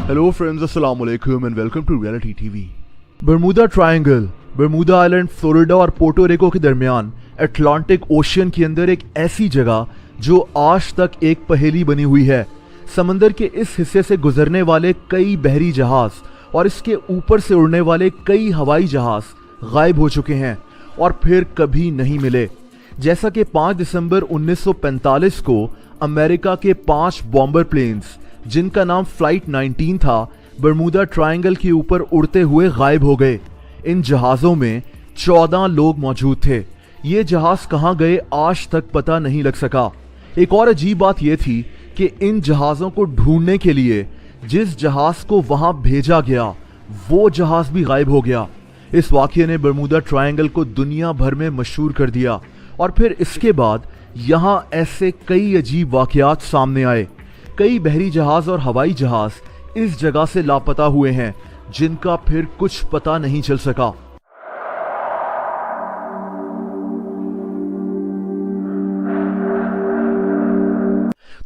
Hello friends, Assalamu alaikum and welcome to Reality TV। Bermuda triangle, Bermuda island, Florida और Puerto Rico के दरमियान Atlantic ocean के अंदर एक ऐसी जगह जो आज तक एक पहेली बनी हुई है। समंदर के इस हिस्से से गुजरने वाले कई बहरी जहाज और इसके ऊपर से उड़ने वाले कई हवाई जहाज गायब हो चुके हैं और फिर कभी नहीं मिले। जैसा कि 5 दिसंबर 1945 को अमेरिका के 5 बॉम्बर प्लेन्स जिनका नाम फ्लाइट 19 था, बरमूदा ट्रायंगल के ऊपर उड़ते हुए गायब हो गए। इन जहाज़ों में 14 लोग मौजूद थे। ये जहाज कहाँ गए आज तक पता नहीं लग सका। एक और अजीब बात यह थी कि इन जहाज़ों को ढूंढने के लिए जिस जहाज को वहां भेजा गया वो जहाज भी गायब हो गया। इस वाक़ये ने बरमूदा ट्रायंगल को दुनिया भर में मशहूर कर दिया और फिर इसके बाद यहाँ ऐसे कई अजीब वाक़यात सामने आए। कई बहरी जहाज और हवाई जहाज इस जगह से लापता हुए हैं जिनका फिर कुछ पता नहीं चल सका।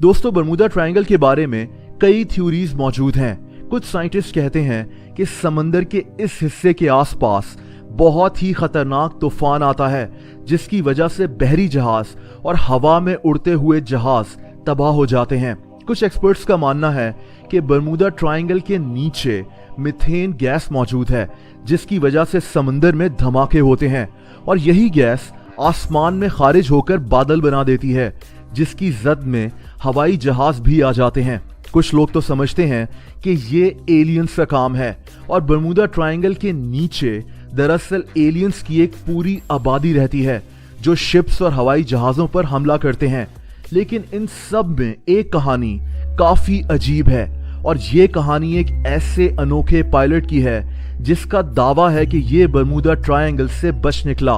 दोस्तों, बरमूदा ट्रायंगल के बारे में कई थ्योरीज मौजूद हैं। कुछ साइंटिस्ट कहते हैं कि समंदर के इस हिस्से के आसपास बहुत ही खतरनाक तूफान आता है जिसकी वजह से बहरी जहाज और हवा में उड़ते हुए जहाज तबाह हो जाते हैं। कुछ एक्सपर्ट्स का मानना है कि बरमूदा ट्रायंगल के नीचे मीथेन गैस मौजूद है जिसकी वजह से समंदर में धमाके होते हैं और यही गैस आसमान में खारिज होकर बादल बना देती है जिसकी जद में हवाई जहाज भी आ जाते हैं। कुछ लोग तो समझते हैं कि ये एलियंस का काम है और बरमूदा ट्रायंगल के नीचे दरअसल एलियंस की एक पूरी आबादी रहती है जो शिप्स और हवाई जहाजों पर हमला करते हैं। लेकिन इन सब में एक कहानी काफी अजीब है और ये कहानी एक ऐसे अनोखे पायलट की है जिसका दावा है कि ये बरमूदा ट्रायंगल से बच निकला।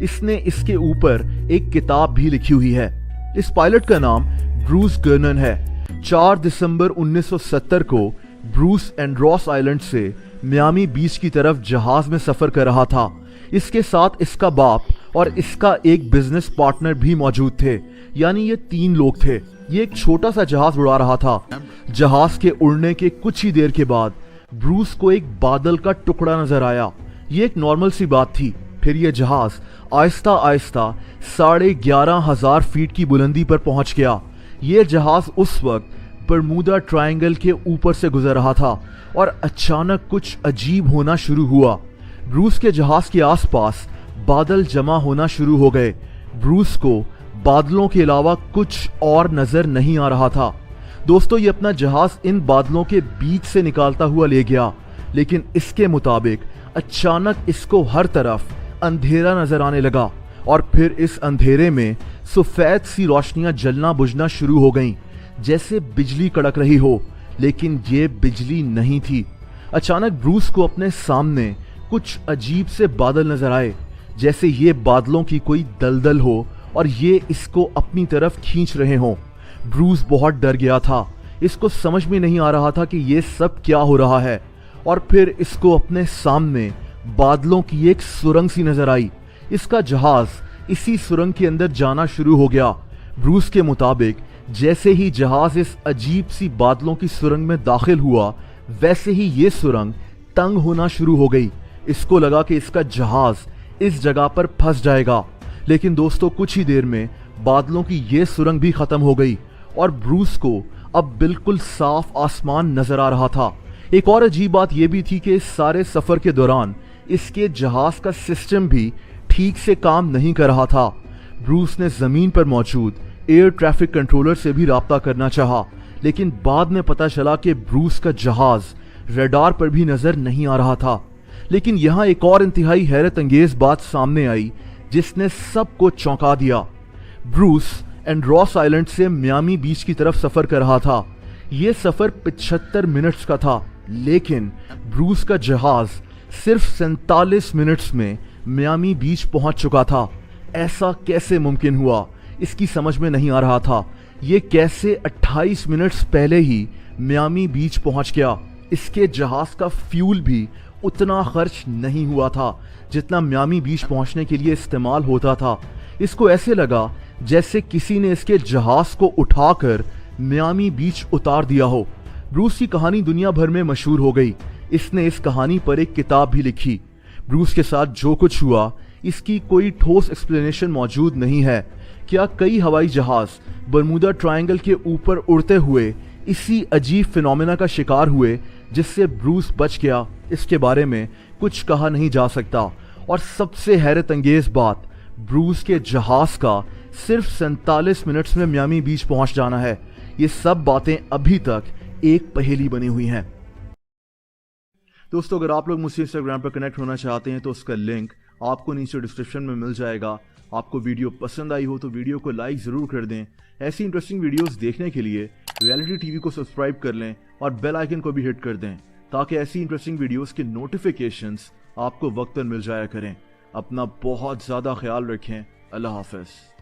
इसने इसके ऊपर एक किताब भी लिखी हुई है। इस पायलट का नाम ब्रूस गर्नन है। 4 दिसंबर 1970 को ब्रूस एंड्रोस आइलैंड से मियामी बीच की तरफ जहाज में सफर कर रहा था। इसके साथ इसका बाप और इसका एक बिजनेस पार्टनर भी मौजूद थे, यानी ये 3 लोग थे। ये एक छोटा सा जहाज उड़ा रहा था। जहाज के उड़ने के कुछ ही देर के बाद ब्रूस को एक बादल का टुकड़ा नजर आया। ये एक नॉर्मल सी बात थी। फिर ये जहाज आहिस्ता आहिस्ता 11,500 फीट की बुलंदी पर पहुंच गया। ये जहाज उस वक्त बरमूदा ट्रायंगल के ऊपर से गुजर रहा था और अचानक कुछ अजीब होना शुरू हुआ। ब्रूस के जहाज के आसपास बादल जमा होना शुरू हो गए। ब्रूस को बादलों के अलावा कुछ और नजर नहीं आ रहा था। दोस्तों, ये अपना जहाज इन बादलों के बीच से निकालता हुआ ले गया, लेकिन इसके मुताबिक अचानक इसको हर तरफ अंधेरा नजर आने लगा और फिर इस अंधेरे में सफेद सी रोशनियां जलना बुझना शुरू हो गईं, जैसे बिजली कड़क रही हो, लेकिन ये बिजली नहीं थी। अचानक ब्रूस को अपने सामने कुछ अजीब से बादल नजर आए, जैसे ये बादलों की कोई दलदल हो और ये इसको अपनी तरफ खींच रहे हों। ब्रूस बहुत डर गया था। इसको समझ में नहीं आ रहा था कि ये सब क्या हो रहा है और फिर इसको अपने सामने बादलों की एक सुरंग सी नजर आई। इसका जहाज इसी सुरंग के अंदर जाना शुरू हो गया। ब्रूस के मुताबिक जैसे ही जहाज इस अजीब सी बादलों की सुरंग में दाखिल हुआ, वैसे ही ये सुरंग तंग होना शुरू हो गई। इसको लगा कि इसका जहाज इस जगह पर फंस जाएगा, लेकिन दोस्तों कुछ ही देर में बादलों की ये सुरंग भी खत्म हो गई और ब्रूस को अब बिल्कुल साफ आसमान नजर आ रहा था। एक और अजीब बात यह भी थी कि इस सारे सफर के दौरान इसके जहाज का सिस्टम भी ठीक से काम नहीं कर रहा था। ब्रूस ने जमीन पर मौजूद एयर ट्रैफिक कंट्रोलर से भी राब्ता करना चाहा, लेकिन बाद में पता चला कि ब्रूस का जहाज रडार पर भी नजर नहीं आ रहा था। लेकिन यहाँ एक और इंतहाई हैरत अंगेज बात सामने आई जिसने सबको चौंका दिया। ब्रूस एंड्रोस आइलैंड से मियामी बीच की तरफ सफर कर रहा था। यह सफर 75 मिनट्स का था, लेकिन ब्रूस का जहाज सिर्फ 47 मिनट्स में मियामी बीच पहुंच चुका था। ऐसा कैसे मुमकिन हुआ, इसकी समझ में नहीं आ रहा था। ये कैसे 28 मिनट्स पहले ही मियामी बीच पहुंच गया। इसके जहाज का फ्यूल भी उतना खर्च नहीं हुआ था जितना मियामी बीच पहुंचने के लिए इस्तेमाल होता था। इसको ऐसे लगा जैसे किसी ने इसके जहाज को उठाकर मियामी बीच उतार दिया हो। ब्रूस की कहानी दुनिया भर में मशहूर हो गई। इसने इस कहानी पर एक किताब भी लिखी। ब्रूस के साथ जो कुछ हुआ इसकी कोई ठोस एक्सप्लेनेशन मौजूद नहीं है। क्या कई हवाई जहाज बरमूदा ट्रायंगल के ऊपर उड़ते हुए इसी अजीब फिनोमेना का शिकार हुए जिससे ब्रूस बच गया? इसके बारे में कुछ कहा नहीं जा सकता। और सबसे हैरत अंगेज बात, ब्रूस के जहाज का सिर्फ 47 मिनट्स में मियामी बीच पहुंच जाना है। ये सब बातें अभी तक एक पहेली बनी हुई हैं। दोस्तों, अगर आप लोग मुझसे इंस्टाग्राम पर कनेक्ट होना चाहते हैं तो उसका लिंक आपको नीचे डिस्क्रिप्शन में मिल जाएगा। आपको वीडियो पसंद आई हो तो वीडियो को लाइक ज़रूर कर दें। ऐसी इंटरेस्टिंग वीडियोस देखने के लिए रियलिटी टीवी को सब्सक्राइब कर लें और बेल आइकन को भी हिट कर दें ताकि ऐसी इंटरेस्टिंग वीडियोस के नोटिफिकेशंस आपको वक्तन मिल जाया करें। अपना बहुत ज़्यादा ख्याल रखें। अल्लाह हाफ़िज़।